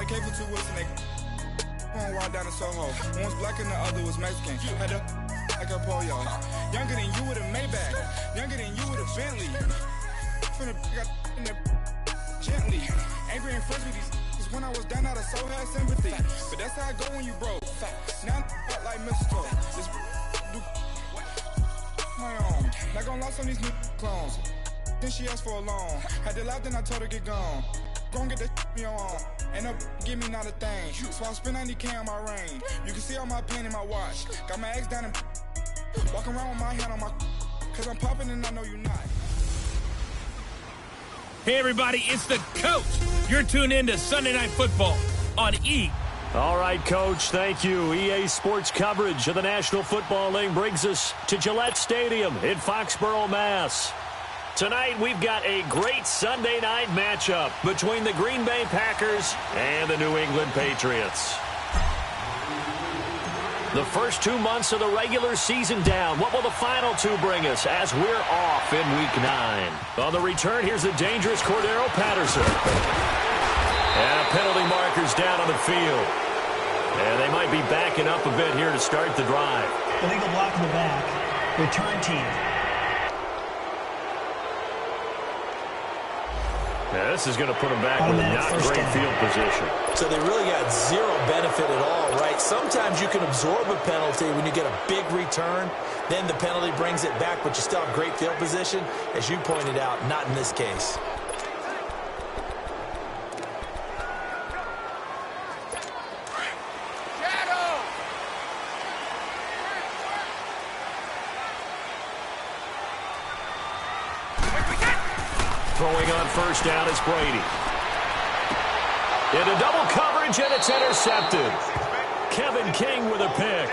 the K for 2 weeks and they one walk down in Soho. One was black and the other was Mexican. Had a like a polio. Younger than you with a Maybach. Younger than you with a Bentley. From the got in the gently. Angry and friends with these. Cause when I was down, I so had sympathy. But that's how I go when you broke. Now I'm like mistletoe. This do my own. Not gonna lost on these new clones. Then she asked for a loan. Had to laugh, then I told her get gone. Gon' get that me on. Ain't no give me not a thing. So I spend 90K on my ring. You can see all my pain in my watch. Got my ex down and walking around with my hand on my. Cause I'm popping and I know you're not. Hey everybody, it's the coach. You're tuned in to Sunday Night Football on E! All right, Coach, thank you. EA Sports coverage of the National Football League brings us to Gillette Stadium in Foxborough, Mass. Tonight, we've got a great Sunday night matchup between the Green Bay Packers and the New England Patriots. The first 2 months of the regular season down. What will the final two bring us as we're off in Week 9? On the return, here's the dangerous Cordero Patterson. And a penalty marker's down on the field. And they might be backing up a bit here to start the drive. Illegal block in the back. Return team. Yeah, this is going to put them back with not great field position. So they really got zero benefit at all, right? Sometimes you can absorb a penalty when you get a big return. Then the penalty brings it back, but you still have great field position. As you pointed out, not in this case. Throwing on first down is Brady. Into double coverage, and it's intercepted. Kevin King with a pick.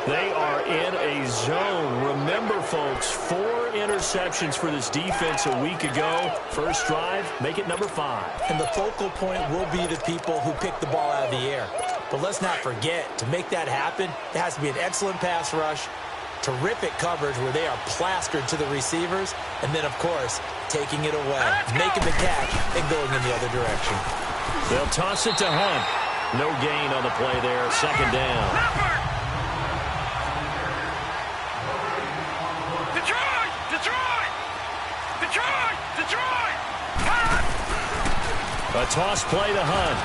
They are in a zone. Remember, folks, 4 interceptions for this defense a week ago. First drive, make it number 5. And the focal point will be the people who pick the ball out of the air. But let's not forget, to make that happen, there has to be an excellent pass rush, terrific coverage where they are plastered to the receivers, and then, of course, taking it away, making the catch, and going in the other direction. They'll toss it to Hunt. No gain on the play there, second down. Detroit! Detroit! Detroit! Detroit! A toss play to Hunt.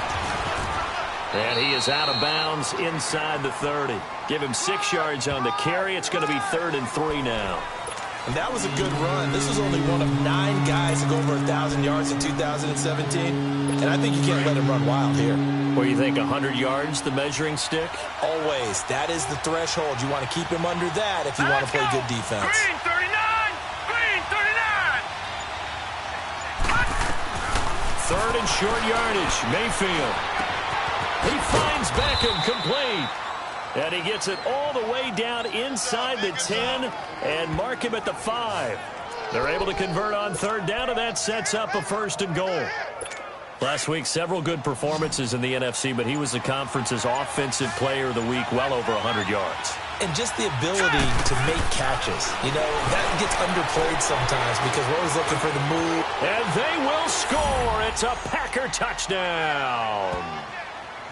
And he is out of bounds inside the 30. Give him 6 yards on the carry. It's going to be 3rd and 3 now. And that was a good run. This was only one of 9 guys to go over 1,000 yards in 2017. And I think you can't let him run wild here. What do you think, 100 yards, the measuring stick? Always. That is the threshold. You want to keep him under that if you want to play good defense. Green 39! Green 39! 3rd and short yardage. Mayfield. He finds Beckham complete. And he gets it all the way down inside the 10 and mark him at the 5. They're able to convert on 3rd down, and that sets up a 1st and goal. Last week, several good performances in the NFC, but he was the conference's offensive player of the week, well over 100 yards. And just the ability to make catches. You know, that gets underplayed sometimes because we're always looking for the move. And they will score. It's a Packer touchdown.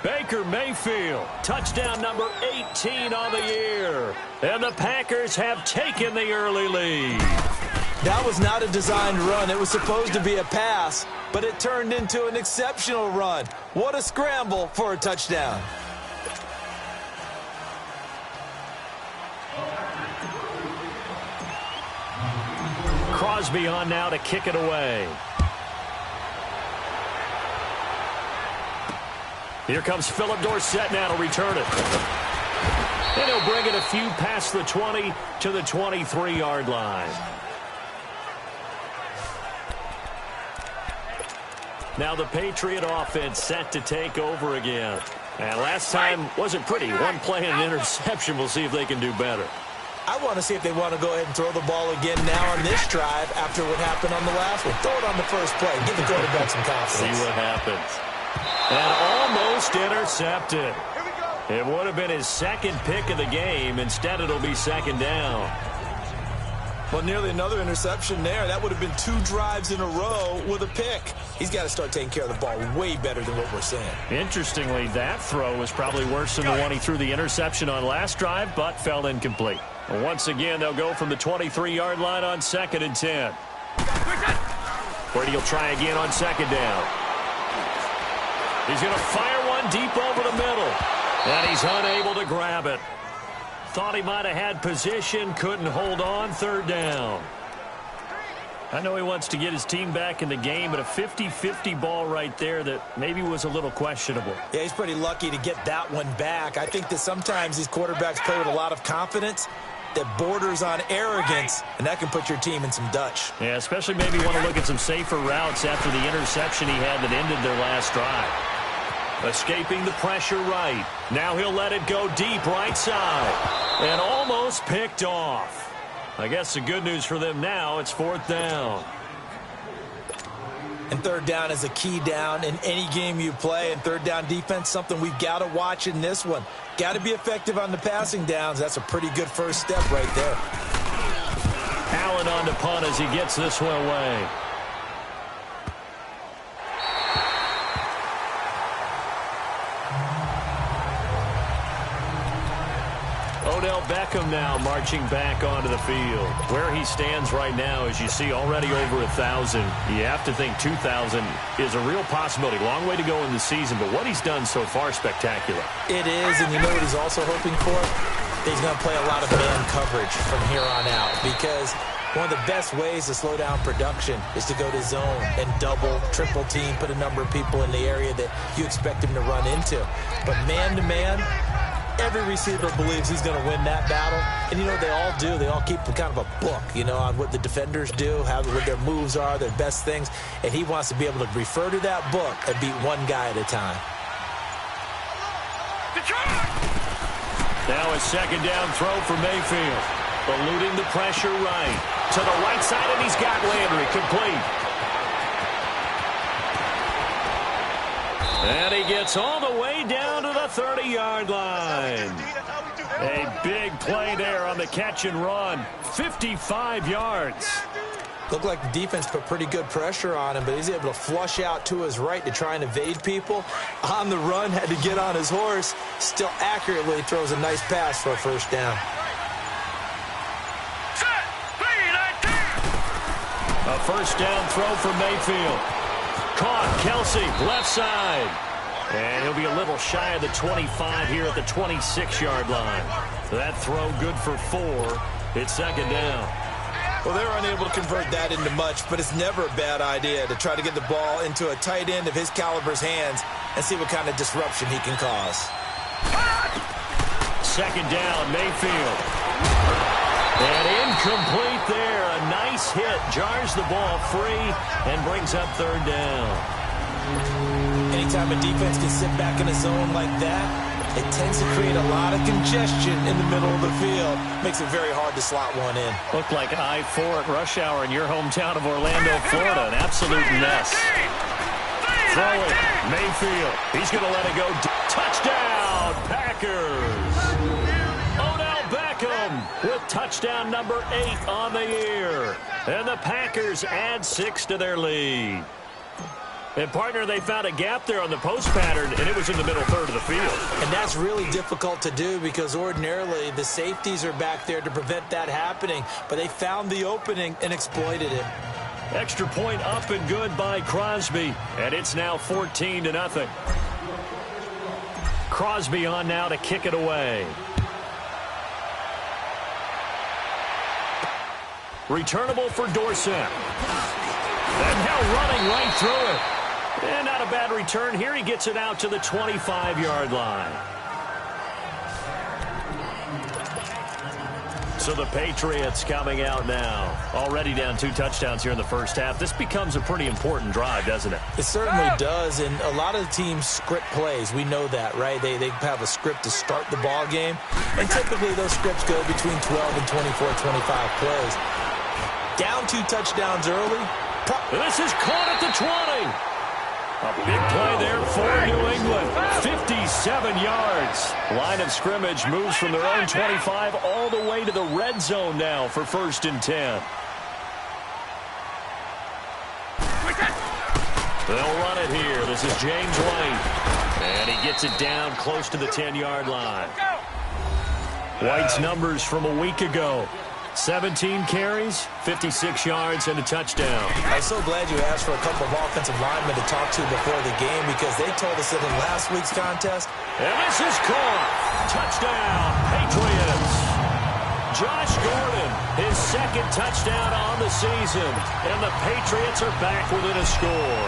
Baker Mayfield, touchdown number 18 on the year. And the Packers have taken the early lead. That was not a designed run. It was supposed to be a pass, but it turned into an exceptional run. What a scramble for a touchdown. Crosby on now to kick it away. Here comes Philip Dorsett now to return it. And he'll bring it a few past the 20 to the 23-yard line. Now the Patriot offense set to take over again. And last time wasn't pretty. One play and an interception. We'll see if they can do better. I want to see if they want to go ahead and throw the ball again now on this drive after what happened on the last one. Throw it on the first play. Give the quarterback some confidence. See what happens. And almost intercepted. It would have been his 2nd pick of the game. Instead, it'll be 2nd down. Well, nearly another interception there. That would have been 2 drives in a row with a pick. He's got to start taking care of the ball way better than what we're seeing. Interestingly, that throw was probably worse than the one he threw the interception on last drive, but fell incomplete. Well, once again, they'll go from the 23-yard line on 2nd and 10. Brady will try again on 2nd down. He's going to fire one deep over the middle, and he's unable to grab it. Thought he might have had position, couldn't hold on. 3rd down. I know he wants to get his team back in the game, but a 50-50 ball right there that maybe was a little questionable. Yeah, he's pretty lucky to get that one back. I think that sometimes these quarterbacks play with a lot of confidence that borders on arrogance, and that can put your team in some Dutch. Yeah, especially maybe want to look at some safer routes after the interception he had that ended their last drive. Escaping the pressure right. Now he'll let it go deep right side. And almost picked off. I guess the good news for them now, it's 4th down. And 3rd down is a key down in any game you play. And 3rd down defense, something we've got to watch in this one. Got to be effective on the passing downs. That's a pretty good first step right there. Allen on to punt as he gets this one away. Odell Beckham now marching back onto the field. Where he stands right now, as you see, already over 1,000. You have to think 2,000 is a real possibility. Long way to go in the season, but what he's done so far, spectacular. It is, and you know what he's also hoping for? He's going to play a lot of man coverage from here on out, because one of the best ways to slow down production is to go to zone and double, triple team, put a number of people in the area that you expect him to run into. But man-to-man, every receiver believes he's going to win that battle. And you know what they all do? They all keep kind of a book, you know, on what the defenders do, what their moves are, their best things. And he wants to be able to refer to that book and beat one guy at a time. Now a 2nd down throw for Mayfield. Eluding the pressure right. To the right side, and he's got Landry complete. And he gets all the way down to the 30-yard line. A big play there on the catch and run. 55 yards. Looked like the defense put pretty good pressure on him, but he's able to flush out to his right to try and evade people. On the run, had to get on his horse. Still accurately throws a nice pass for a 1st down. A 1st down throw for Mayfield. Caught, Kelsey, left side. And he'll be a little shy of the 25 here at the 26-yard line. That throw good for 4. It's 2nd down. Well, they're unable to convert that into much, but it's never a bad idea to try to get the ball into a tight end of his caliber's hands and see what kind of disruption he can cause. 2nd down, Mayfield. And incomplete there. A nice hit. Jars the ball free and brings up 3rd down. Anytime a defense can sit back in a zone like that, it tends to create a lot of congestion in the middle of the field. Makes it very hard to slot one in. Looked like I-4 at rush hour in your hometown of Orlando, Florida. An absolute mess. Throw it. Mayfield. He's going to let it go. Touchdown, Packers. With touchdown number 8 on the year. And the Packers add 6 to their lead. And, partner, they found a gap there on the post pattern, and it was in the middle 3rd of the field. And that's really difficult to do because ordinarily the safeties are back there to prevent that happening. But they found the opening and exploited it. Extra point up and good by Crosby. And it's now 14-0. Crosby on now to kick it away. Returnable for Dorsett. And now running right through it. And not a bad return here. He gets it out to the 25-yard line. So the Patriots coming out now. Already down 2 touchdowns here in the first half. This becomes a pretty important drive, doesn't it? It certainly does, and a lot of the teams script plays. We know that, right? They have a script to start the ball game, and typically those scripts go between 12 and 24, 25 plays. Down 2 touchdowns early. This is caught at the 20. A big play there for New England. 57 yards. Line of scrimmage moves from their own 25 all the way to the red zone now for 1st and 10. They'll run it here. This is James White. And he gets it down close to the 10-yard line. White's numbers from a week ago. 17 carries, 56 yards, and a touchdown. I'm so glad you asked for a couple of offensive linemen to talk to before the game because they told us that in last week's contest. And this is caught. Touchdown, Patriots. Josh Gordon, his 2nd touchdown on the season. And the Patriots are back within a score.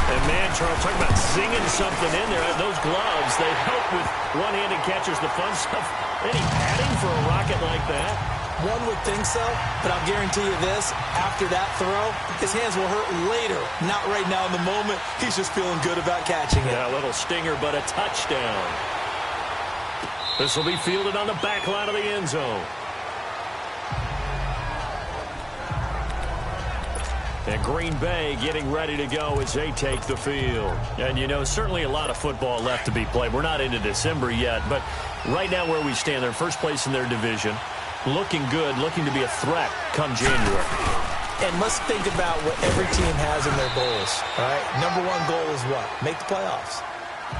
And, man, Charles, talking about singing something in there. Those gloves, they help with one-handed catchers, the fun stuff. Any padding for a rocket like that? One would think so, but I'll guarantee you this. After that throw, his hands will hurt later. Not right now in the moment. He's just feeling good about catching it. Yeah, a little stinger, but a touchdown. This will be fielded on the back line of the end zone. And Green Bay getting ready to go as they take the field. And, you know, certainly a lot of football left to be played. We're not into December yet, but right now where we stand, they're first place in their division. Looking good, looking to be a threat come January. And let's think about what every team has in their goals, all right? Number 1 goal is what? Make the playoffs.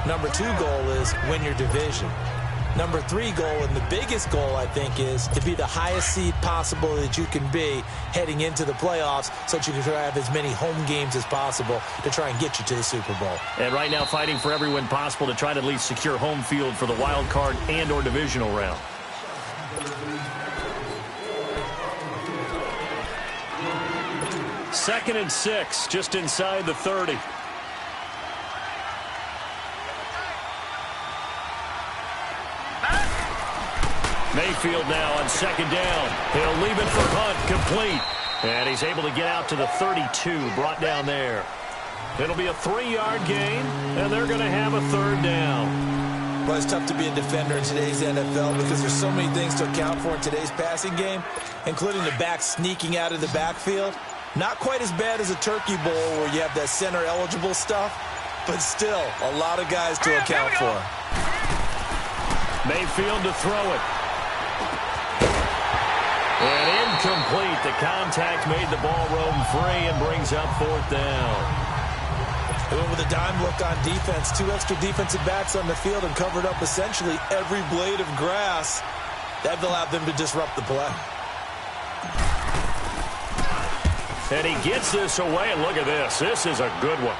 Number 2 goal is win your division. Number 3 goal, and the biggest goal, I think, is to be the highest seed possible that you can be heading into the playoffs so that you can try to have as many home games as possible to try and get you to the Super Bowl. And right now fighting for every win possible to try to at least secure home field for the wild card and or divisional round. Second and 6, just inside the 30. Mayfield now on 2nd down. He'll leave it for punt, complete. And he's able to get out to the 32, brought down there. It'll be a 3-yard gain, and they're going to have a 3rd down. Well, it's tough to be a defender in today's NFL because there's so many things to account for in today's passing game, including the back sneaking out of the backfield. Not quite as bad as a turkey bowl where you have that center-eligible stuff, but still a lot of guys to account for. Mayfield to throw it. And incomplete. The contact made the ball roam free and brings up 4th down. They went with a dime look on defense. 2 extra defensive backs on the field and covered up essentially every blade of grass. That allowed them to disrupt the play. And he gets this away, and look at this. This is a good one.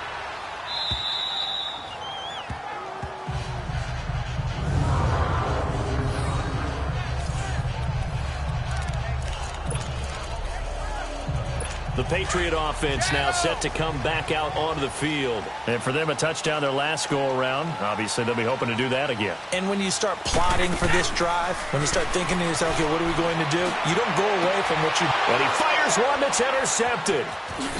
The Patriot offense now set to come back out onto the field. And for them, a touchdown their last go-around. Obviously, they'll be hoping to do that again. And when you start plotting for this drive, when you start thinking to yourself, okay, what are we going to do? You don't go away from what you... And he fires one that's intercepted.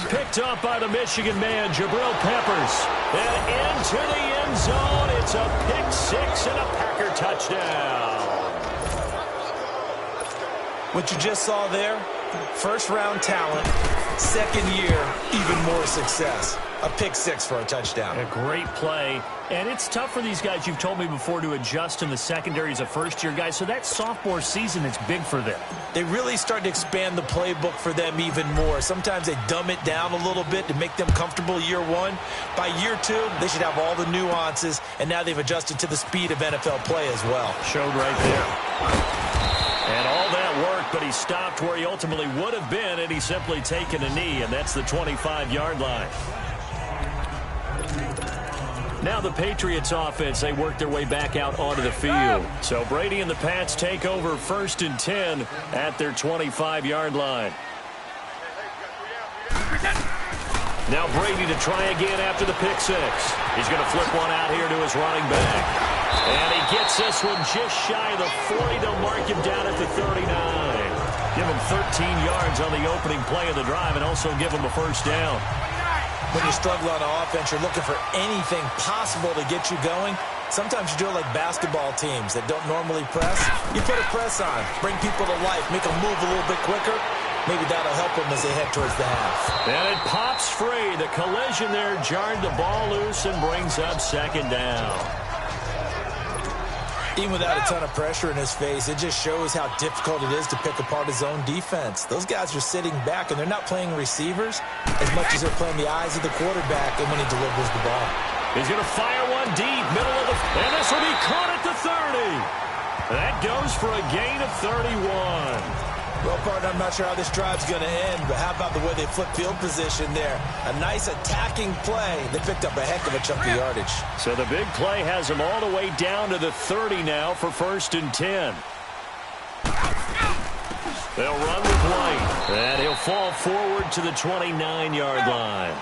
Picked up by the Michigan man, Jabril Peppers. And into the end zone. It's a pick-6 and a Packer touchdown. What you just saw there, first-round talent, second year, even more success. A pick-6 for a touchdown. A great play. And it's tough for these guys, you've told me before, to adjust in the secondary as a first-year guy. So that sophomore season is big for them. They really start to expand the playbook for them even more. Sometimes they dumb it down a little bit to make them comfortable year 1. By year 2, they should have all the nuances, and now they've adjusted to the speed of NFL play as well. Showed right there. And all that worked, but he stopped where he ultimately would have been, and he's simply taken a knee, and that's the 25-yard line. Now the Patriots offense, they work their way back out onto the field. So Brady and the Pats take over 1st and 10 at their 25-yard line. Now Brady to try again after the pick-6. He's going to flip one out here to his running back. And he gets this one just shy of the 40. They'll mark him down at the 39. Give him 13 yards on the opening play of the drive and also give him a first down. When you struggle on offense, you're looking for anything possible to get you going. Sometimes you do it like basketball teams that don't normally press. You put a press on, bring people to life, make them move a little bit quicker. Maybe that'll help them as they head towards the half. And it pops free. The collision there jarred the ball loose and brings up second down. Even without a ton of pressure in his face, it just shows how difficult it is to pick apart his own defense. Those guys are sitting back, and they're not playing receivers as much as they're playing the eyes of the quarterback and when he delivers the ball. He's going to fire one deep, middle of the... And this will be caught at the 30. That goes for a gain of 31. Well, partner, I'm not sure how this drive's going to end, but how about the way they flip field position there? A nice attacking play. They picked up a heck of a chunk of yardage. So the big play has them all the way down to the 30 now for 1st and 10. They'll run with White, and he'll fall forward to the 29-yard line.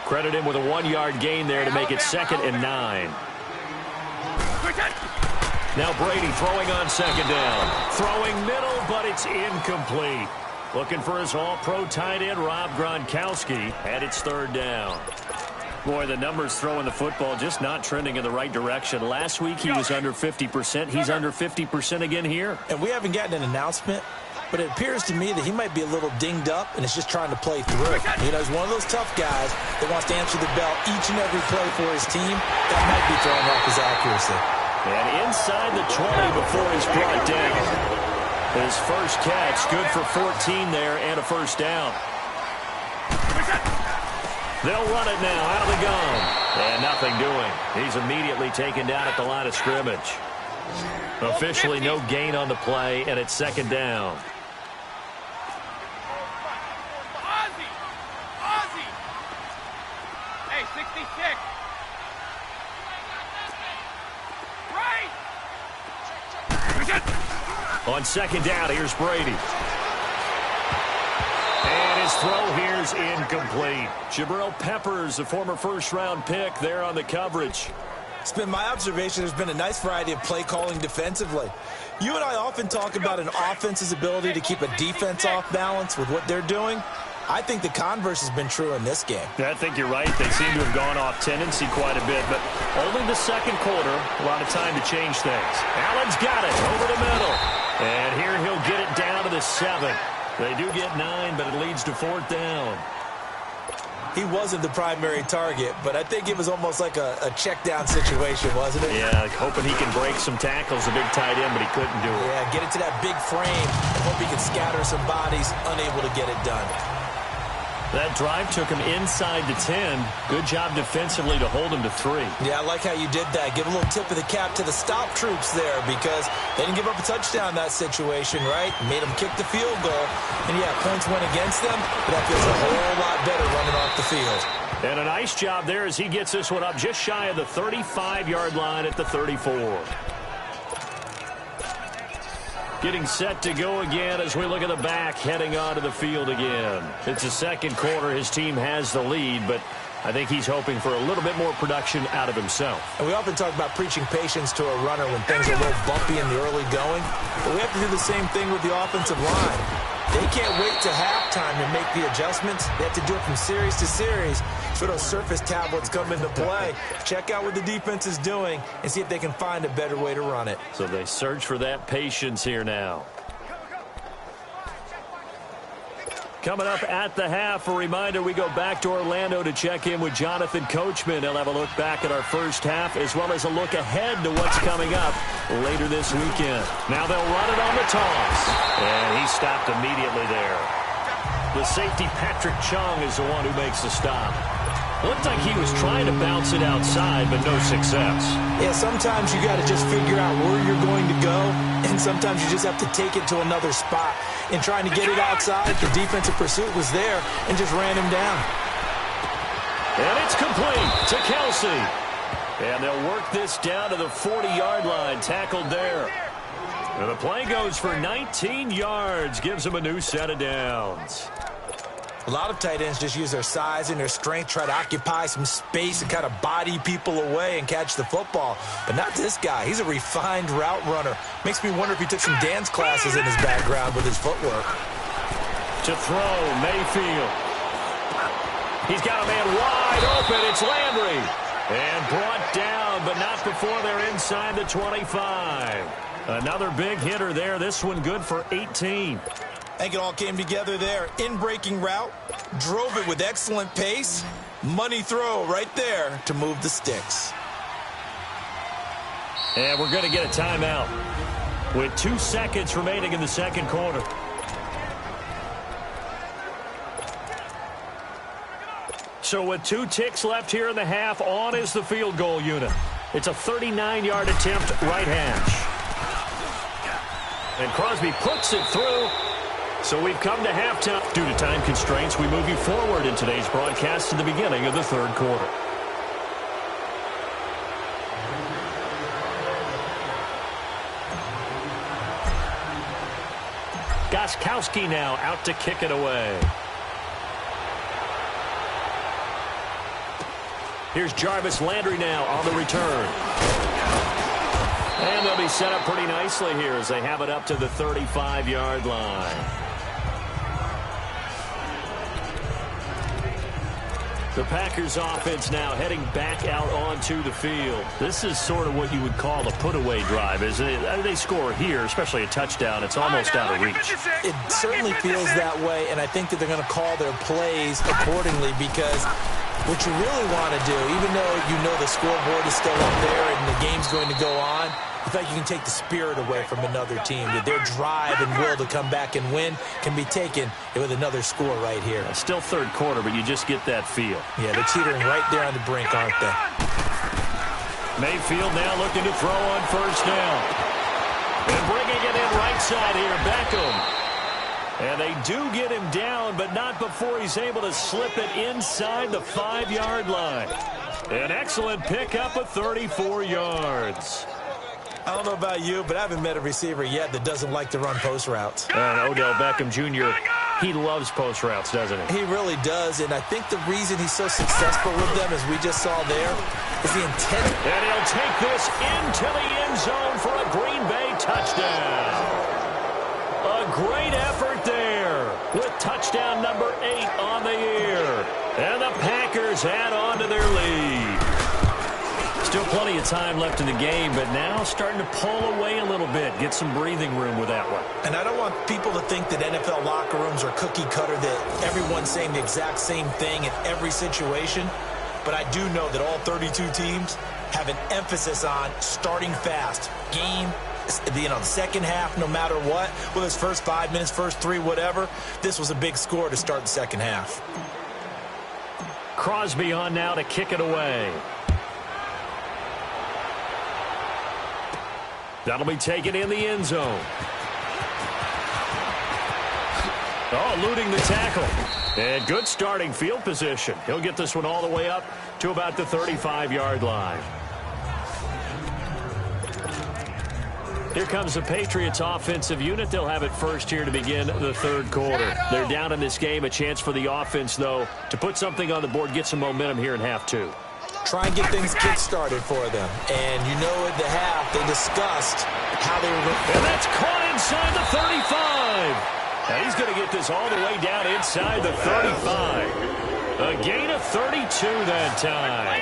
Credit him with a 1-yard gain there to make it 2nd and 9. Now Brady throwing on 2nd down. Throwing middle, but it's incomplete. Looking for his all-pro tight end, Rob Gronkowski, and it's 3rd down. Boy, the numbers throwing the football just not trending in the right direction. Last week he was under 50%. He's under 50% again here. And we haven't gotten an announcement, but it appears to me that he might be a little dinged up and is just trying to play through. You know, he's one of those tough guys that wants to answer the bell each and every play for his team. That might be throwing off his accuracy. And inside the 20 before he's brought down. His first catch, good for 14 there and a 1st down. They'll run it now out of the gun. And nothing doing. He's immediately taken down at the line of scrimmage. Officially no gain on the play, and it's 2nd down. Hey, 66. On 2nd down, here's Brady. And his throw here's incomplete. Jabril Peppers, a former 1st-round pick, there on the coverage. It's been my observation there's been a nice variety of play calling defensively. You and I often talk about an offense's ability to keep a defense off balance with what they're doing. I think the converse has been true in this game. I think you're right. They seem to have gone off tendency quite a bit, but only the 2nd quarter, a lot of time to change things. Allen's got it over the middle. And here he'll get it down to the 7. They do get 9, but it leads to 4th down. He wasn't the primary target, but I think it was almost like a check down situation, wasn't it? Yeah, hoping he can break some tackles, a big tight end, but he couldn't do it. Yeah, get it to that big frame and hope he can scatter some bodies, unable to get it done. That drive took him inside the 10. Good job defensively to hold him to 3. Yeah, I like how you did that. Give a little tip of the cap to the stop troops there because they didn't give up a touchdown in that situation, right? Made them kick the field goal. And, yeah, points went against them, but that feels a whole lot better running off the field. And a nice job there as he gets this one up just shy of the 35-yard line at the 34. Getting set to go again as we look at the back, heading onto the field again. It's the 2nd quarter. His team has the lead, but I think he's hoping for a little bit more production out of himself. And we often talk about preaching patience to a runner when things are a little bumpy in the early going, but we have to do the same thing with the offensive line. They can't wait to halftime to make the adjustments. They have to do it from series to series. So those surface tablets come into play. Check out what the defense is doing and see if they can find a better way to run it. So they search for that patience here now. Coming up at the half, a reminder, we go back to Orlando to check in with Jonathan Coachman. He'll have a look back at our first half as well as a look ahead to what's coming up later this weekend. Now they'll run it on the toss. And he stopped immediately there. The safety, Patrick Chung, is the one who makes the stop. Looked like he was trying to bounce it outside, but no success. Yeah, sometimes you got to just figure out where you're going to go, and sometimes you just have to take it to another spot. In trying to get it outside, the defensive pursuit was there and just ran him down. And it's complete to Kelsey. And they'll work this down to the 40-yard line, tackled there. And the play goes for 19 yards, gives him a new set of downs. A lot of tight ends just use their size and their strength, try to occupy some space and kind of body people away and catch the football. But not this guy. He's a refined route runner. Makes me wonder if he took some dance classes in his background with his footwork. To throw, Mayfield. He's got a man wide open. It's Landry. And brought down, but not before they're inside the 25. Another big hitter there. This one good for 18. I think it all came together there. In-breaking route, drove it with excellent pace. Money throw right there to move the sticks. And we're going to get a timeout with 2 seconds remaining in the second quarter. So with 2 ticks left here in the half, on is the field goal unit. It's a 39-yard attempt, right hash. And Crosby puts it through. So we've come to halftime. Due to time constraints, we move you forward in today's broadcast to the beginning of the third quarter. Gostkowski now out to kick it away. Here's Jarvis Landry now on the return. And they'll be set up pretty nicely here as they have it up to the 35-yard line. The Packers offense now heading back out onto the field. This is sort of what you would call a put-away drive, isn't it? They score here, especially a touchdown. It's almost out of reach. It certainly feels that way, and I think that they're going to call their plays accordingly because what you really want to do, even though you know the scoreboard is still up there and the game's going to go on, I feel like you can take the spirit away from another team. That their drive and will to come back and win can be taken with another score right here. It's still third quarter, but you just get that feel. Yeah, they're teetering right there on the brink, aren't they? Mayfield now looking to throw on first down. And bringing it in right side here, Beckham. And they do get him down, but not before he's able to slip it inside the 5-yard line. An excellent pickup of 34 yards. I don't know about you, but I haven't met a receiver yet that doesn't like to run post routes. And Odell Beckham Jr., he loves post routes, doesn't he? He really does, and I think the reason he's so successful with them, as we just saw there, is the intent. And he'll take this into the end zone for a Green Bay touchdown. A great effort there with touchdown number 8 on the year. And the Packers add on to their lead. Still plenty of time left in the game, but now starting to pull away a little bit, get some breathing room with that one. And I don't want people to think that NFL locker rooms are cookie cutter, that everyone's saying the exact same thing in every situation. But I do know that all 32 teams have an emphasis on starting fast. Game, the second half, no matter what, whether it's first 5 minutes, first 3, whatever, this was a big score to start the second half. Crosby on now to kick it away. That'll be taken in the end zone. Oh, eluding the tackle. And good starting field position. He'll get this one all the way up to about the 35-yard line. Here comes the Patriots offensive unit. They'll have it first here to begin the third quarter. They're down in this game. A chance for the offense, though, to put something on the board, get some momentum here in half 2. Try and get things kick-started for them. And you know at the half, they discussed how they were going to... And that's caught inside the 35. Now he's going to get this all the way down inside the 35. A gain of 32 that time.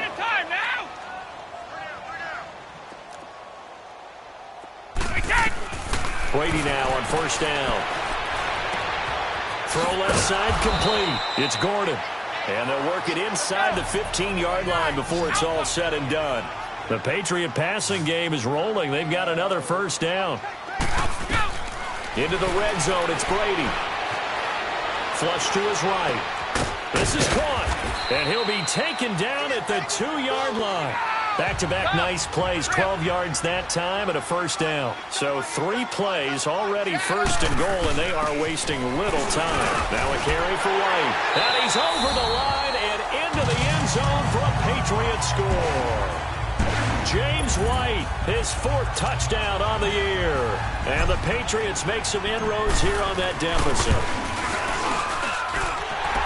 Brady now on first down. Throw left side complete. It's Gordon. And they'll work it inside the 15-yard line before it's all said and done. The Patriot passing game is rolling. They've got another first down. Into the red zone, it's Brady. Flush to his right. This is caught. And he'll be taken down at the 2-yard line. Back-to-back nice plays, 12 yards that time and a first down. So 3 plays, already first and goal, and they are wasting little time. Now a carry for White. And he's over the line and into the end zone for a Patriot score. James White, his 4th touchdown on the year. And the Patriots make some inroads here on that deficit.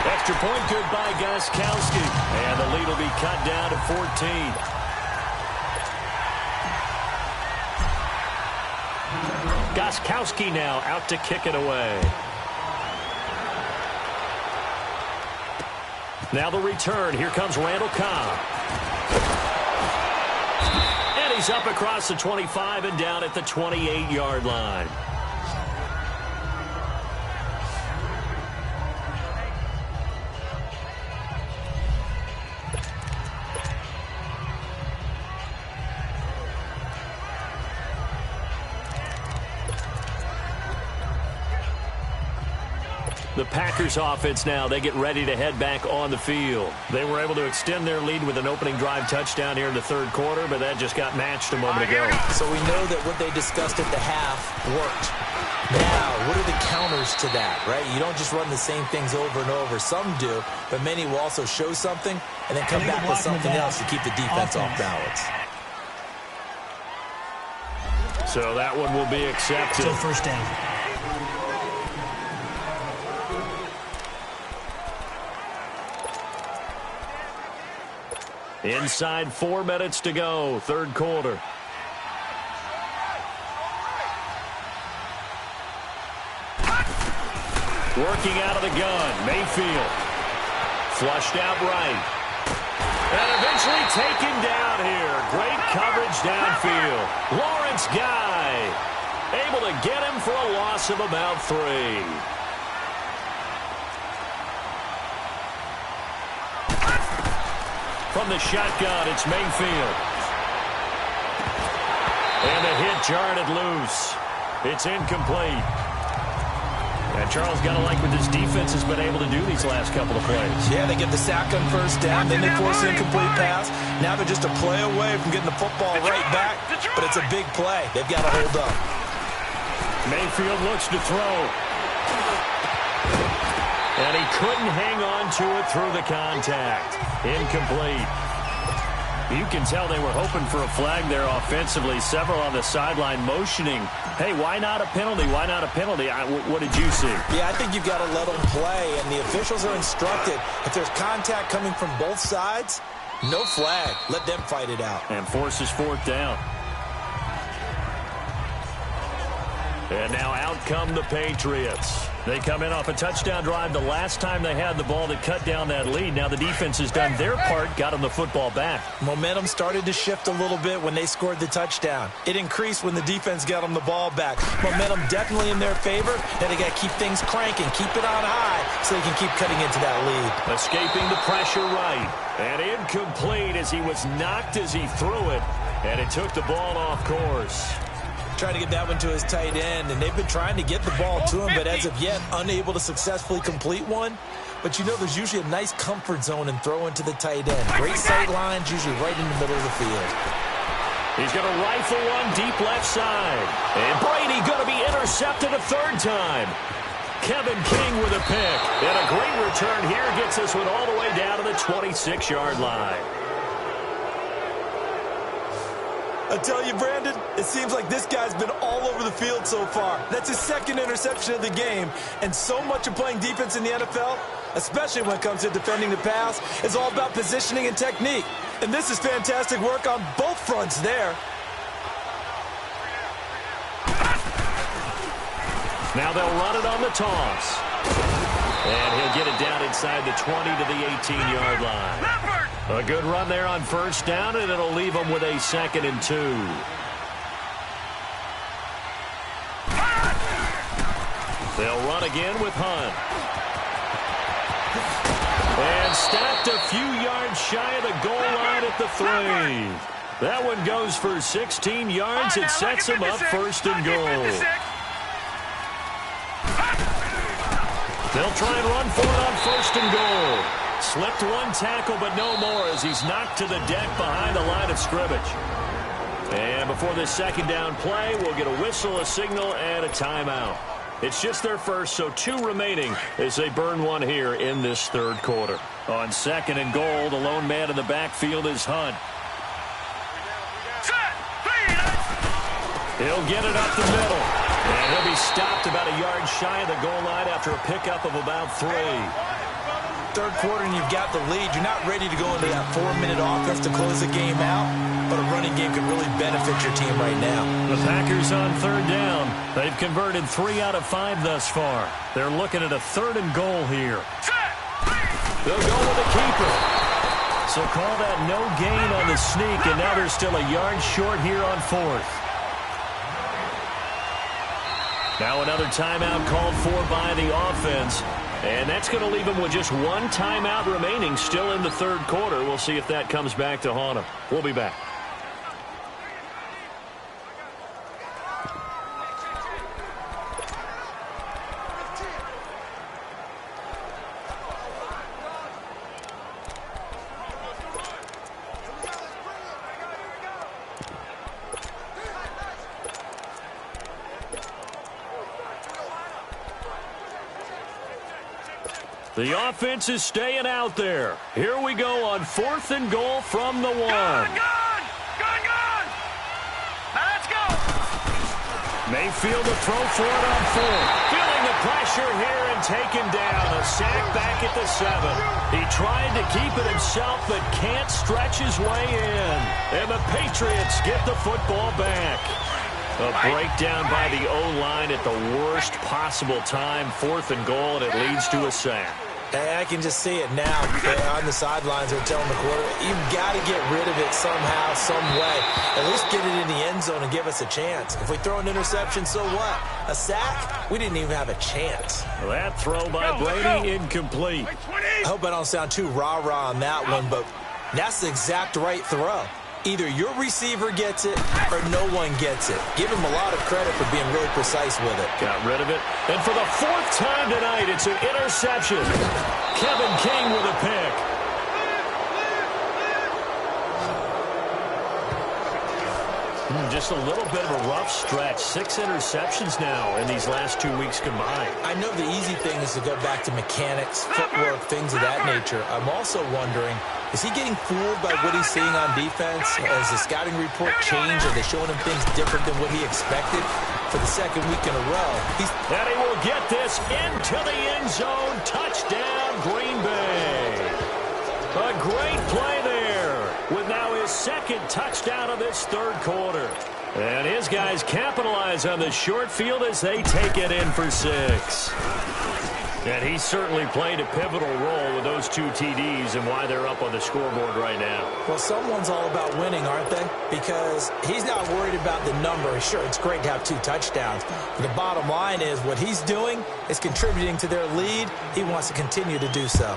Extra point good by Gostkowski. And the lead will be cut down to 14. Gostkowski now out to kick it away. Now the return. Here comes Randall Cobb. And he's up across the 25 and down at the 28-yard line. The Packers offense now, they get ready to head back on the field. They were able to extend their lead with an opening drive touchdown here in the third quarter, but that just got matched a moment ago. So we know that what they discussed at the half worked. Now, what are the counters to that, right? You don't just run the same things over and over. Some do, but many will also show something and then come back with something else to keep the defense off balance. So that one will be accepted. Still first down. Inside 4 minutes to go, third quarter. Working out of the gun, Mayfield. Flushed out right. And eventually taken down here. Great coverage downfield. Lawrence Guy able to get him for a loss of about 3. From the shotgun, it's Mayfield. And the hit jarred it loose. It's incomplete. And Charles got to like what this defense has been able to do these last couple of plays. Yeah, they get the sack on first down, then they force an incomplete pass. Now they're just a play away from getting the football right back, but it's a big play. They've got to hold up. Mayfield looks to throw. And he couldn't hang on to it through the contact. Incomplete. You can tell they were hoping for a flag there offensively. Several on the sideline motioning. Hey, why not a penalty? Why not a penalty? What did you see? Yeah, I think you've got to let them play, and the officials are instructed. If there's contact coming from both sides, no flag. Let them fight it out. And forces fourth down. And now out come the Patriots. They come in off a touchdown drive the last time they had the ball that cut down that lead. Now the defense has done their part, got them the football back. Momentum started to shift a little bit when they scored the touchdown. It increased when the defense got them the ball back. Momentum definitely in their favor. Now they got to keep things cranking, keep it on high so they can keep cutting into that lead. Escaping the pressure right. And incomplete as he was knocked as he threw it. And it took the ball off course. Trying to get that one to his tight end, and they've been trying to get the ball to him, but as of yet, unable to successfully complete one. But you know there's usually a nice comfort zone in throwing to the tight end. Great sight lines, usually right in the middle of the field. He's going to rifle one deep left side. And Brady going to be intercepted a third time. Kevin King with a pick. And a great return here gets this one all the way down to the 26-yard line. I tell you, Brandon, it seems like this guy's been all over the field so far. That's his second interception of the game. And so much of playing defense in the NFL, especially when it comes to defending the pass, is all about positioning and technique. And this is fantastic work on both fronts there. Now they'll run it on the toss. And he'll get it down inside the 20 to the 18-yard line. A good run there on first down, and it'll leave them with a 2nd and 2. They'll run again with Hunt. And stopped a few yards shy of the goal line at the 3. That one goes for 16 yards. It sets him up 1st and goal. They'll try and run for it on 1st and goal. Slipped one tackle, but no more as he's knocked to the deck behind the line of scrimmage. And before this 2nd down play, we'll get a whistle, a signal, and a timeout. It's just their first, so 2 remaining as they burn one here in this 3rd quarter. On 2nd and goal, the lone man in the backfield is Hunt. He'll get it up the middle. And he'll be stopped about a yard shy of the goal line after a pickup of about 3. 3rd quarter and you've got the lead. You're not ready to go into that 4-minute offense to close the game out, but a running game could really benefit your team right now. The Packers on 3rd down. They've converted 3 out of 5 thus far. They're looking at a 3rd and goal here. They'll go with the keeper. So call that no gain on the sneak, and now they're still a yard short here on 4th. Now another timeout called for by the offense. And that's going to leave them with just 1 timeout remaining still in the 3rd quarter. We'll see if that comes back to haunt them. We'll be back. The offense is staying out there. Here we go on 4th and goal from the 1. Gone! Let's go! Mayfield to throw for it on 4th. Feeling the pressure here and taken down. A sack back at the 7. He tried to keep it himself but can't stretch his way in. And the Patriots get the football back. A breakdown by the O-line at the worst possible time. 4th and goal, and it leads to a sack. Hey, I can just see it now. On the sidelines, they're telling the quarterback, you've got to get rid of it somehow, some way. At least get it in the end zone and give us a chance. If we throw an interception, so what? A sack? We didn't even have a chance. That throw by Brady incomplete. I hope I don't sound too rah-rah on that one, but that's the exact right throw. Either your receiver gets it or no one gets it. Give him a lot of credit for being really precise with it. Got rid of it. And for the 4th time tonight, it's an interception. Kevin King with a pick. Just a little bit of a rough stretch. 6 interceptions now in these last 2 weeks combined. I know the easy thing is to go back to mechanics, footwork, things of that nature. I'm also wondering, is he getting fooled by what he's seeing on defense? Has the scouting report changed? Are they showing him things different than what he expected? For the 2nd week in a row, and he will get this into the end zone. Touchdown, Green Bay. A great play there with now his 2nd touchdown of this 3rd quarter. And his guys capitalize on the short field as they take it in for 6. And he certainly played a pivotal role with those 2 TDs and why they're up on the scoreboard right now. Well, someone's all about winning, aren't they? Because he's not worried about the number. Sure, it's great to have 2 touchdowns. But the bottom line is what he's doing is contributing to their lead. He wants to continue to do so.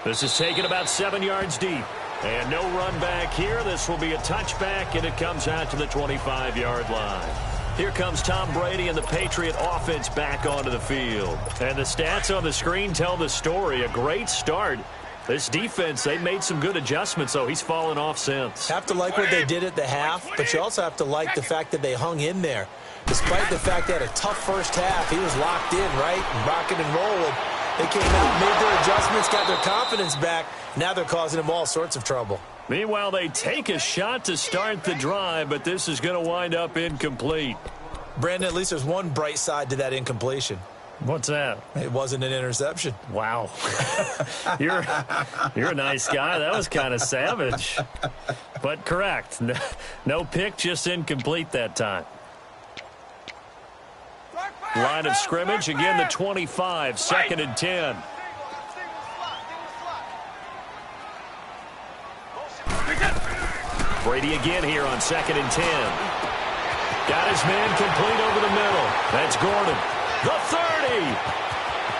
This is taken about 7 yards deep. And no run back here. This will be a touchback, and it comes out to the 25-yard line. Here comes Tom Brady and the Patriot offense back onto the field. And the stats on the screen tell the story. A great start. This defense, they made some good adjustments, though. He's fallen off since. Have to like what they did at the half, but you also have to like the fact that they hung in there. Despite the fact they had a tough first half, he was locked in, right? Rocking and rolling. They came out, made their adjustments, got their confidence back. Now they're causing them all sorts of trouble. Meanwhile, they take a shot to start the drive, but this is going to wind up incomplete. Brandon, at least there's one bright side to that incompletion. What's that? It wasn't an interception. Wow. You're a nice guy. That was kind of savage. But correct. No pick, just incomplete that time. Line of scrimmage, again the 25, 2nd and 10. Brady again here on 2nd and 10. Got his man complete over the middle. That's Gordon. The 30.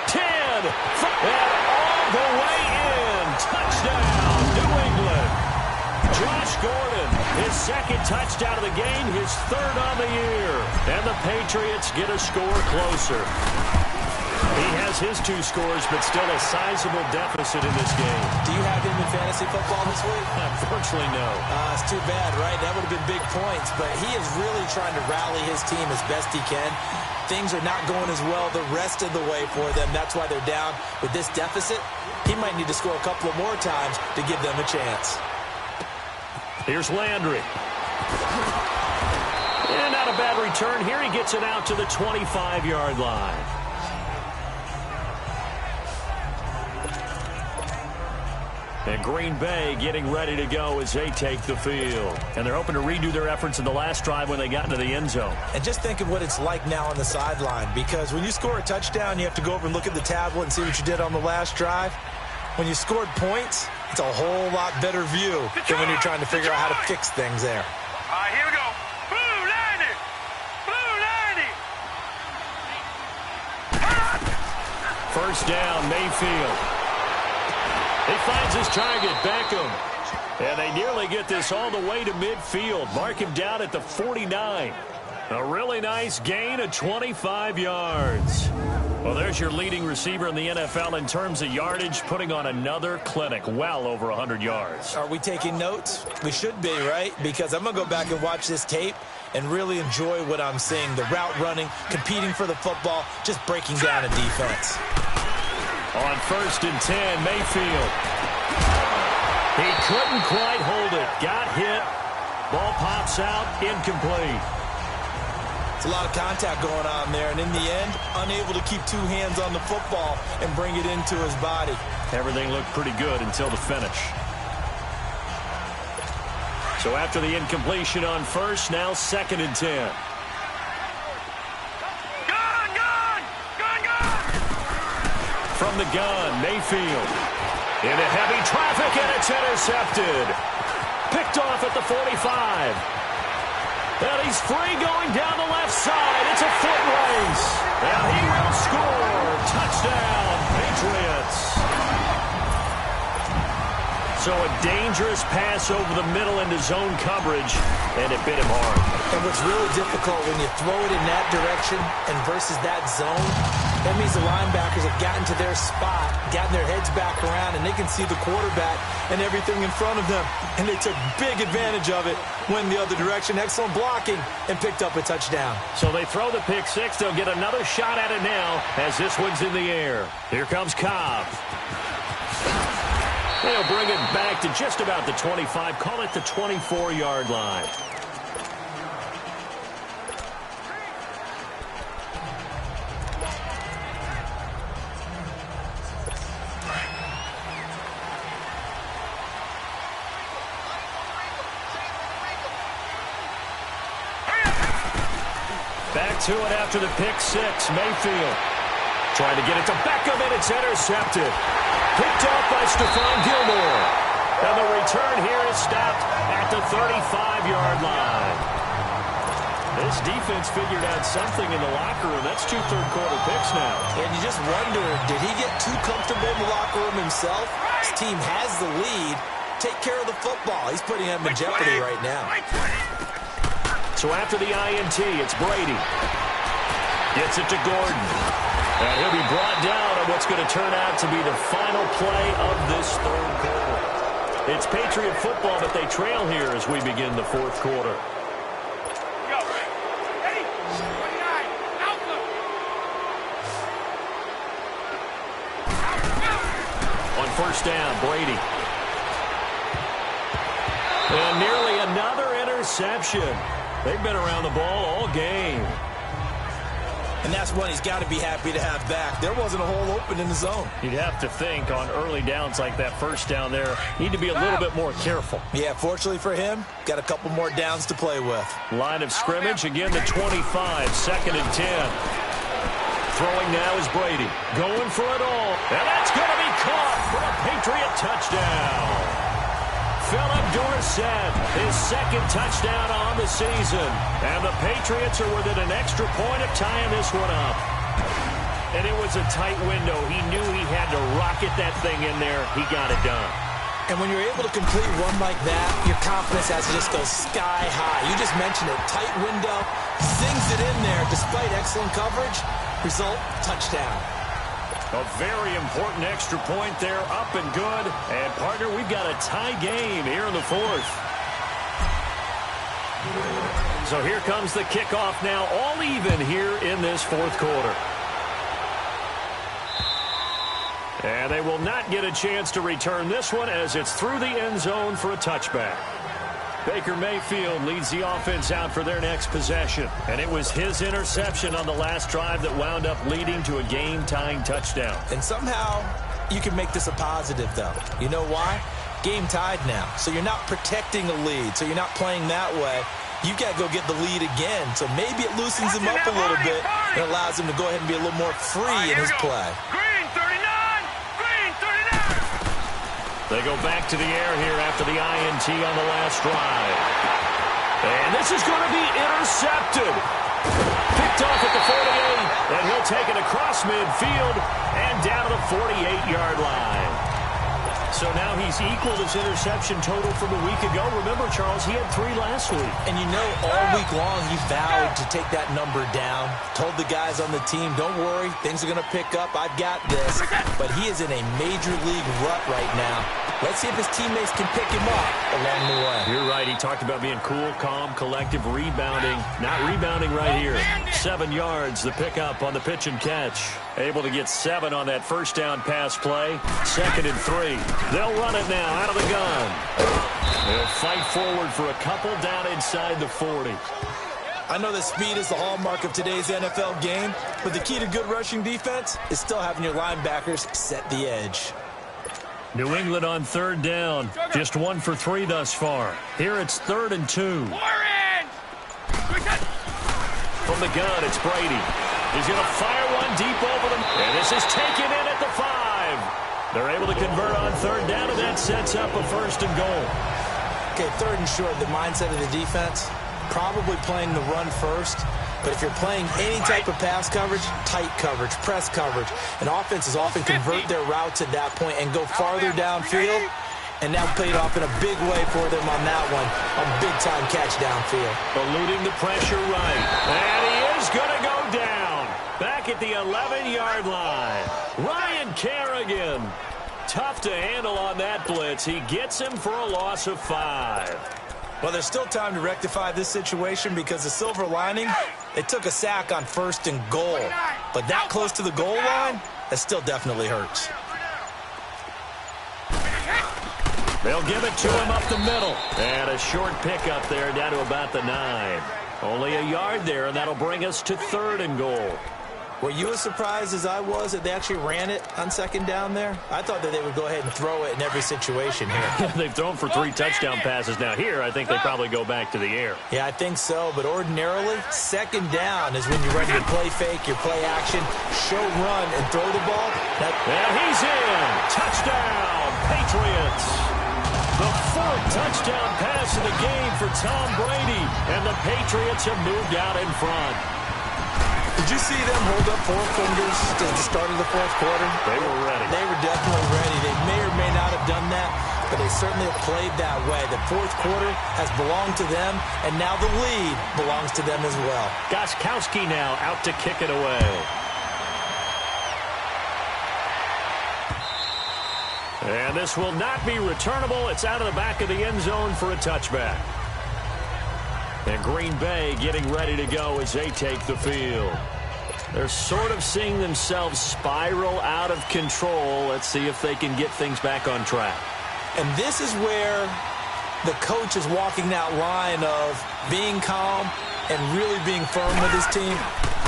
10. And all the way in. Touchdown, New England. Josh Gordon, his 2nd touchdown of the game, his 3rd on the year. And the Patriots get a score closer. He has his 2 scores, but still a sizable deficit in this game. Do you have him in fantasy football this week? Unfortunately, no. It's too bad, right? That would have been big points, but he is really trying to rally his team as best he can. Things are not going as well the rest of the way for them. That's why they're down with this deficit. He might need to score a couple of more times to give them a chance. Here's Landry. And not a bad return here. He gets it out to the 25-yard line. And Green Bay getting ready to go as they take the field. And they're hoping to redo their efforts in the last drive when they got into the end zone. And just think of what it's like now on the sideline, because when you score a touchdown, you have to go over and look at the tablet and see what you did on the last drive. When you scored points, it's a whole lot better view than when you're trying to figure out how to fix things there. All right, here we go. Blue 90. Blue 90. First down, Mayfield. He finds his target, Beckham. And they nearly get this all the way to midfield. Mark him down at the 49. A really nice gain of 25 yards. Well, there's your leading receiver in the NFL in terms of yardage, putting on another clinic, well over 100 yards. Are we taking notes? We should be, right? Because I'm going to go back and watch this tape, and really enjoy what I'm seeing. The route running, competing for the football, just breaking down a defense. On 1st and 10, Mayfield. He couldn't quite hold it. Got hit. Ball pops out, incomplete. It's a lot of contact going on there, and in the end, unable to keep 2 hands on the football and bring it into his body. Everything looked pretty good until the finish. So after the incompletion on 1st, now 2nd and 10. From the gun, Mayfield. Into heavy traffic, and it's intercepted. Picked off at the 45. And he's free going down the left side. It's a foot race. And he will score. Touchdown, Patriots. So a dangerous pass over the middle into zone coverage, and it bit him hard. And what's really difficult when you throw it in that direction and versus that zone, that means the linebackers have gotten to their spot, gotten their heads back around, and they can see the quarterback and everything in front of them. And they took big advantage of it, went the other direction, excellent blocking, and picked up a touchdown. So they throw the pick six. They'll get another shot at it now as this one's in the air. Here comes Cobb. They'll bring it back to just about the 25, call it the 24-yard line. Back to it after the pick six. Mayfield trying to get it to Beckham, and it's intercepted. Picked off by Stephon Gilmore. And the return here is stopped at the 35-yard line. This defense figured out something in the locker room. That's 2 third-quarter picks now. And you just wonder, did he get too comfortable in the locker room himself? His team has the lead. Take care of the football. He's putting him in jeopardy right now. So after the INT, it's Brady. Gets it to Gordon. And he'll be brought down on what's going to turn out to be the final play of this third quarter. It's Patriot football, but they trail here as we begin the fourth quarter. On 1st down, Brady. And nearly another interception. They've been around the ball all game. And that's one he's got to be happy to have back. There wasn't a hole open in the zone. You'd have to think on early downs like that 1st down there, need to be a little bit more careful. Yeah, fortunately for him, got a couple more downs to play with. Line of scrimmage, again the 25, 2nd and 10. Throwing now is Brady. Going for it all. And that's going to be caught for a Patriot touchdown. Philip Dorsett, his 2nd touchdown on the season. And the Patriots are within an extra point of tying this one up. And it was a tight window. He knew he had to rocket that thing in there. He got it done. And when you're able to complete one like that, your confidence has to just go sky high. You just mentioned it. Tight window, sings it in there despite excellent coverage. Result, touchdown. A very important extra point there, up and good. And, partner, we've got a tie game here in the fourth. So here comes the kickoff now, all even here in this fourth quarter. And they will not get a chance to return this one as it's through the end zone for a touchback. Baker Mayfield leads the offense out for their next possession. And it was his interception on the last drive that wound up leading to a game-tying touchdown. And somehow you can make this a positive, though. You know why? Game tied now. So you're not protecting a lead. So you're not playing that way. You got to go get the lead again. So maybe it loosens him up a little bit and allows him to go ahead and be a little more free in his play. Green 39! Green 39! They go back to the air here after the INT on the last drive. And this is going to be intercepted. Picked off at the 48, and he'll take it across midfield and down to the 48-yard line. So now he's equaled his interception total from a week ago. Remember, Charles, he had 3 last week. And you know, all week long he vowed to take that number down. Told the guys on the team, don't worry, things are going to pick up. I've got this. But he is in a major league rut right now. Let's see if his teammates can pick him up along the way. You're right. He talked about being cool, calm, collective, rebounding. Not rebounding right here. 7 yards, the pickup on the pitch and catch. Able to get 7 on that first down pass play. 2nd and 3. They'll run it now out of the gun. They'll fight forward for a couple down inside the 40. I know that speed is the hallmark of today's NFL game, but the key to good rushing defense is still having your linebackers set the edge. New England on 3rd down. Just 1 for 3 thus far. Here it's 3rd and 2. From the gun, it's Brady. He's going to fire one deep over them. And this is taken in at the 5. They're able to convert on 3rd down, and that sets up a 1st and goal. Okay, 3rd and short, the mindset of the defense, probably playing the run first. But if you're playing any type of pass coverage, tight coverage, press coverage, and offenses often convert their routes at that point and go farther downfield. And that paid off in a big way for them on that one. A big-time catch downfield. Eluding the pressure right. And he is going to go down. Back at the 11-yard line. Ryan Kerrigan. Tough to handle on that blitz. He gets him for a loss of 5. Well, there's still time to rectify this situation because the silver lining, they took a sack on 1st and goal. But that close to the goal line, that still definitely hurts. They'll give it to him up the middle. And a short pickup there down to about the 9. Only a yard there, and that'll bring us to 3rd and goal. Were you as surprised as I was that they actually ran it on 2nd down there? I thought that they would go ahead and throw it in every situation here. They've thrown for 3 touchdown passes. Now here, I think they probably go back to the air. Yeah, I think so. But ordinarily, 2nd down is when you're ready to play fake, your play action, show run, and throw the ball. And he's in. Touchdown, Patriots. The 4th touchdown pass of the game for Tom Brady. And the Patriots have moved out in front. Did you see them hold up 4 fingers at the start of the 4th quarter? They were ready. They were definitely ready. They may or may not have done that, but they certainly have played that way. The 4th quarter has belonged to them, and now the lead belongs to them as well. Gostkowski now out to kick it away. And this will not be returnable. It's out of the back of the end zone for a touchback. And Green Bay getting ready to go as they take the field. They're sort of seeing themselves spiral out of control. Let's see if they can get things back on track. And this is where the coach is walking that line of being calm and really being firm with his team.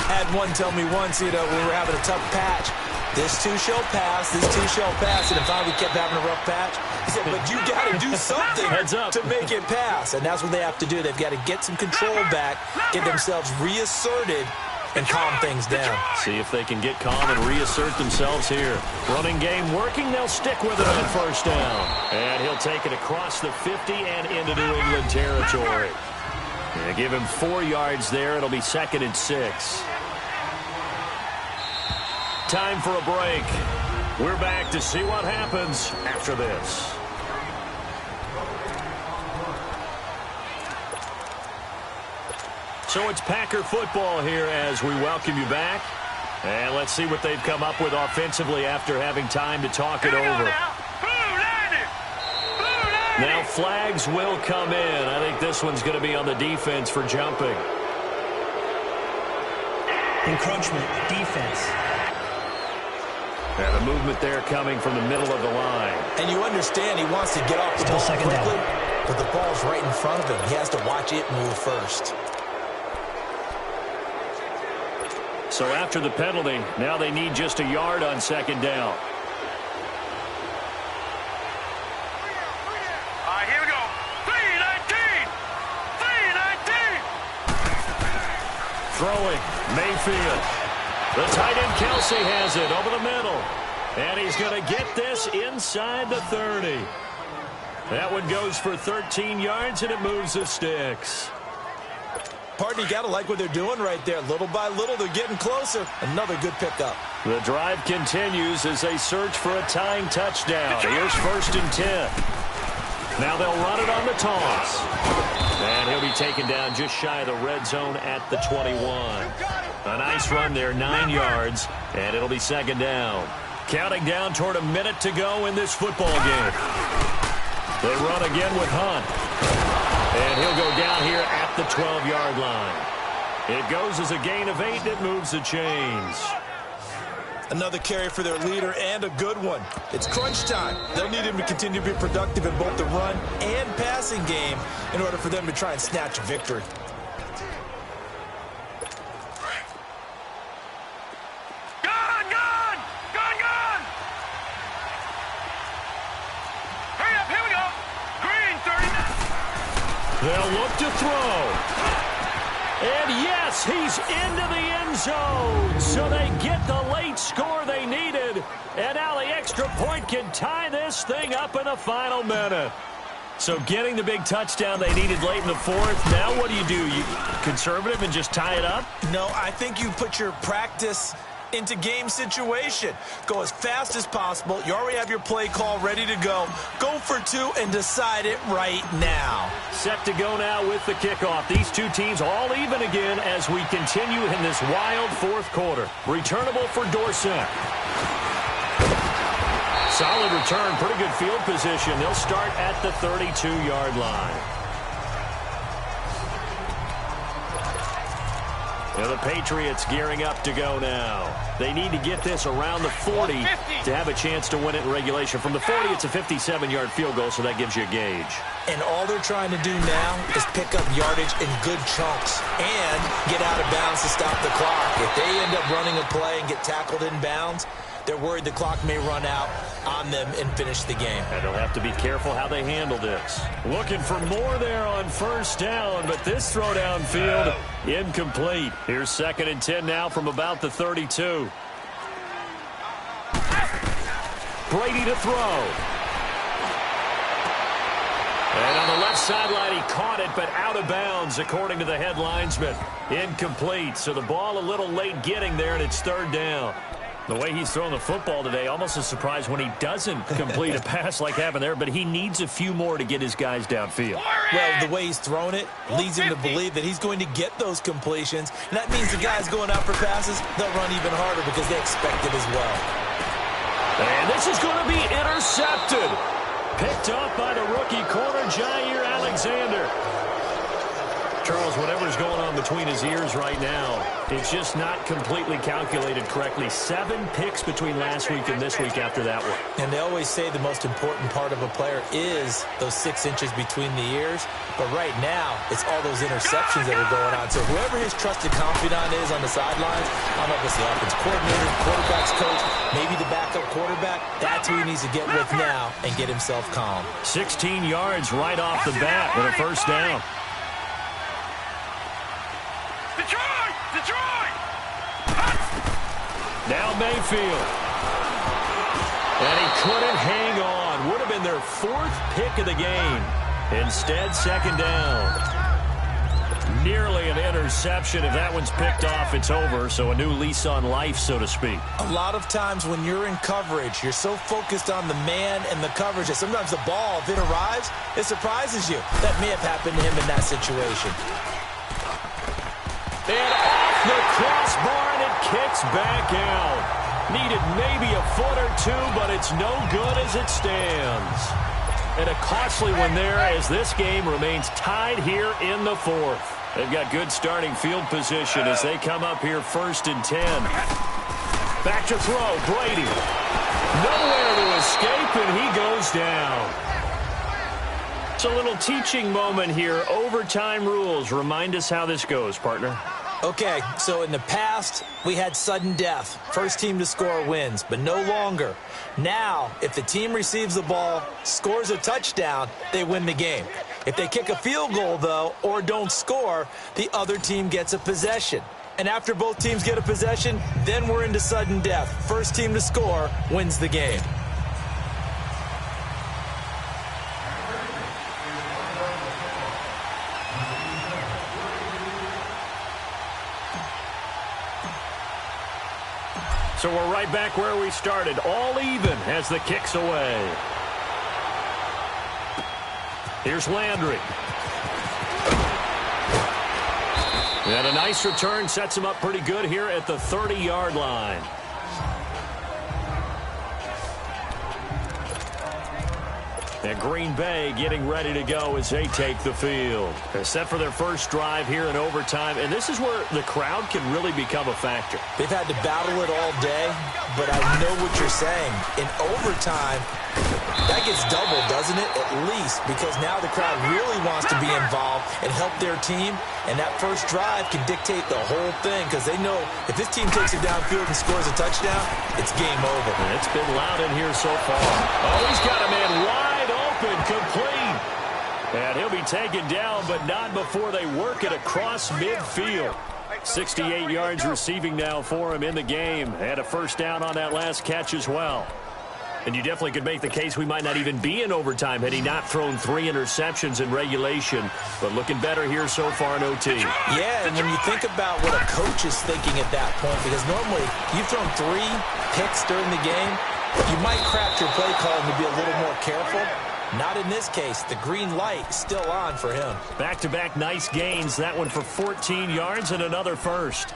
I had one tell me once, we were having a tough patch. This too shall pass, this too shall pass. And if we kept having a rough patch, he said, but you got to do something to make it pass. And that's what they have to do. They've got to get some control back, get themselves reasserted, and calm things down. See if they can get calm and reassert themselves here. Running game working. They'll stick with it on 1st down. And he'll take it across the 50 and into New England territory. And give him 4 yards there. It'll be 2nd and 6. Time for a break. We're back to see what happens after this. So it's Packer football here as we welcome you back. And let's see what they've come up with offensively after having time to talk it over. Now flags will come in. I think this one's going to be on the defense for jumping. Encroachment, defense. And the movement there coming from the middle of the line. And you understand he wants to get off the ball quickly, but the ball's right in front of him. He has to watch it move first. So after the penalty, now they need just a yard on 2nd down. All right, here we go. 3-19. 3-19. Throwing, Mayfield. The tight end Kelsey has it over the middle. And he's going to get this inside the 30. That one goes for 13 yards, and it moves the sticks. Partner, you got to like what they're doing right there. Little by little, they're getting closer. Another good pickup. The drive continues as they search for a tying touchdown. Here's 1st and 10. Now they'll run it on the toss. And he'll be taken down just shy of the red zone at the 21. A nice run there, 9 yards, and it'll be 2nd down. Counting down toward a minute to go in this football game. They run again with Hunt. And he'll go down here at the 12-yard line. It goes as a gain of 8. It moves the chains. Another carry for their leader, and a good one. It's crunch time. They'll need him to continue to be productive in both the run and passing game in order for them to try and snatch a victory. Gone! Gone! Gone! Gone! Hurry up, here we go! Green, 39. They'll look to throw. And yes, he's into the end zone. So they get the late score they needed. And now the extra point can tie this thing up in the final minute. So getting the big touchdown they needed late in the fourth. Now what do? You conservative and just tie it up? No, I think you put your practice into game situation. Go as fast as possible. You already have your play call ready to go. Go for 2 and decide it right now. Set to go now with the kickoff. These two teams all even again as we continue in this wild fourth quarter. Returnable for Dorsett. Solid return, pretty good field position. They'll start at the 32-yard line. Now the Patriots gearing up to go now. They need to get this around the 40 to have a chance to win it in regulation. From the 40, it's a 57-yard field goal, so that gives you a gauge. And all they're trying to do now is pick up yardage in good chunks and get out of bounds to stop the clock. If they end up running a play and get tackled in bounds, they're worried the clock may run out on them and finish the game. And they'll have to be careful how they handle this. Looking for more there on first down, but this throw downfield incomplete. Here's 2nd and 10 now from about the 32. Brady to throw. And on the left sideline, he caught it, but out of bounds, according to the head linesman. Incomplete. So the ball a little late getting there, and it's 3rd down. The way he's thrown the football today, almost a surprise when he doesn't complete a pass like happened there, but he needs a few more to get his guys downfield. Well, the way he's thrown it leads him to believe that he's going to get those completions, and that means the guys going out for passes, they'll run even harder because they expect it as well. And this is going to be intercepted. Picked up by the rookie corner, Jair Alexander. Charles, whatever's going on between his ears right now, it's just not completely calculated correctly. 7 picks between last week and this week after that one. And they always say the most important part of a player is those 6 inches between the ears. But right now, it's all those interceptions that are going on. So whoever his trusted confidant is on the sidelines, I don't know if it's the offense coordinator, quarterback's coach, maybe the backup quarterback, that's who he needs to get with now and get himself calm. 16 yards right off the bat with a first down. Detroit! Now Mayfield. And he couldn't hang on. Would have been their 4th pick of the game. Instead, 2nd down. Nearly an interception. If that one's picked off, it's over. So a new lease on life, so to speak. A lot of times when you're in coverage, you're so focused on the man and the coverage that sometimes the ball, if it arrives, it surprises you. That may have happened to him in that situation. And off the crossbar, and it kicks back out. Needed maybe a foot or 2, but it's no good as it stands. And a costly one there as this game remains tied here in the 4th. They've got good starting field position as they come up here 1st and 10. Back to throw, Brady. Nowhere to escape, and he goes down. It's a little teaching moment here. Overtime rules. Remind us how this goes, partner. Okay, so in the past, we had sudden death. First team to score wins, but no longer. Now, if the team receives the ball, scores a touchdown, they win the game. If they kick a field goal, though, or don't score, the other team gets a possession. And after both teams get a possession, then we're into sudden death. First team to score wins the game. So we're right back where we started, all even as the kick's away. Here's Landry. And a nice return sets him up pretty good here at the 30-yard line. And Green Bay getting ready to go as they take the field. They're set for their first drive here in overtime, and this is where the crowd can really become a factor. They've had to battle it all day, but I know what you're saying. In overtime, that gets doubled, doesn't it? At least, because now the crowd really wants to be involved and help their team, and that first drive can dictate the whole thing because they know if this team takes it downfield and scores a touchdown, it's game over. And it's been loud in here so far. Oh, he's got a man wide open, complete. And he'll be taken down, but not before they work it across midfield. 68 yards receiving now for him in the game, and a first down on that last catch as well. And you definitely could make the case we might not even be in overtime had he not thrown 3 interceptions in regulation. But looking better here so far in OT. Yeah, and when you think about what a coach is thinking at that point, because normally you've thrown 3 picks during the game, you might craft your play calling to be a little more careful. Not in this case. The green light still on for him. Back-to-back nice gains. That one for 14 yards and another first.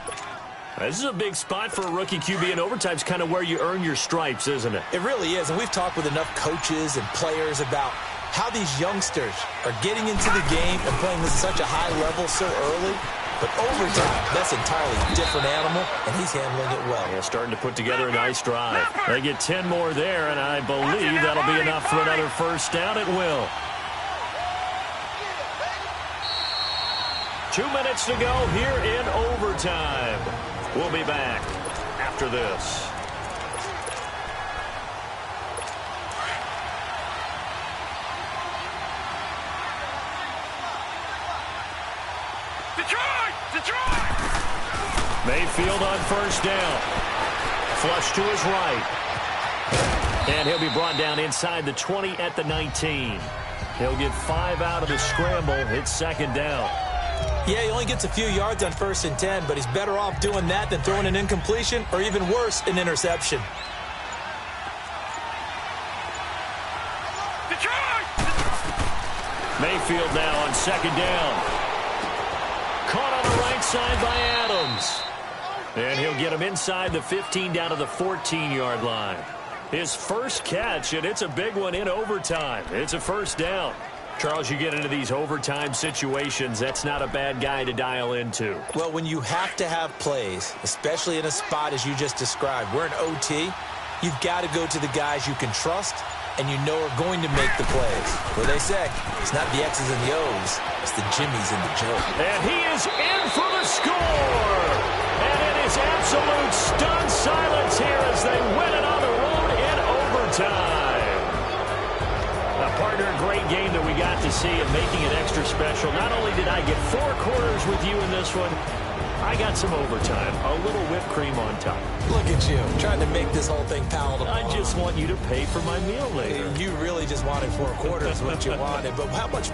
This is a big spot for a rookie QB in overtime. It's kind of where you earn your stripes, isn't it? It really is, and we've talked with enough coaches and players about how these youngsters are getting into the game and playing this at such a high level so early. But overtime, that's an entirely different animal, and he's handling it well. Yeah, starting to put together a nice drive. They get 10 more there, and I believe that'll be enough for another first down. It will. 2 minutes to go here in overtime. We'll be back after this. Detroit! Mayfield on first down. Flush to his right. And he'll be brought down inside the 20 at the 19. He'll get 5 out of the scramble. It's second down. Yeah, he only gets a few yards on 1st and 10, but he's better off doing that than throwing an incompletion or even worse, an interception. Detroit! Mayfield now on second down. Caught on the right side by Adams. And he'll get him inside the 15 down to the 14-yard line. His first catch, and it's a big one in overtime. It's a first down. Charles, you get into these overtime situations, that's not a bad guy to dial into. Well, when you have to have plays, especially in a spot as you just described, we're in OT, you've got to go to the guys you can trust and you know are going to make the plays. Well, they say it's not the X's and the O's, it's the Jimmies and the Joes. And he is in for the score! And it is absolute stunned silence here as they win it on the road in overtime. Partner, a great game that we got to see and making it extra special. Not only did I get 4 quarters with you in this one, I got some overtime. A little whipped cream on top. Look at you, trying to make this whole thing palatable. I just want you to pay for my meal later. You really just wanted 4 quarters, what you wanted. But how much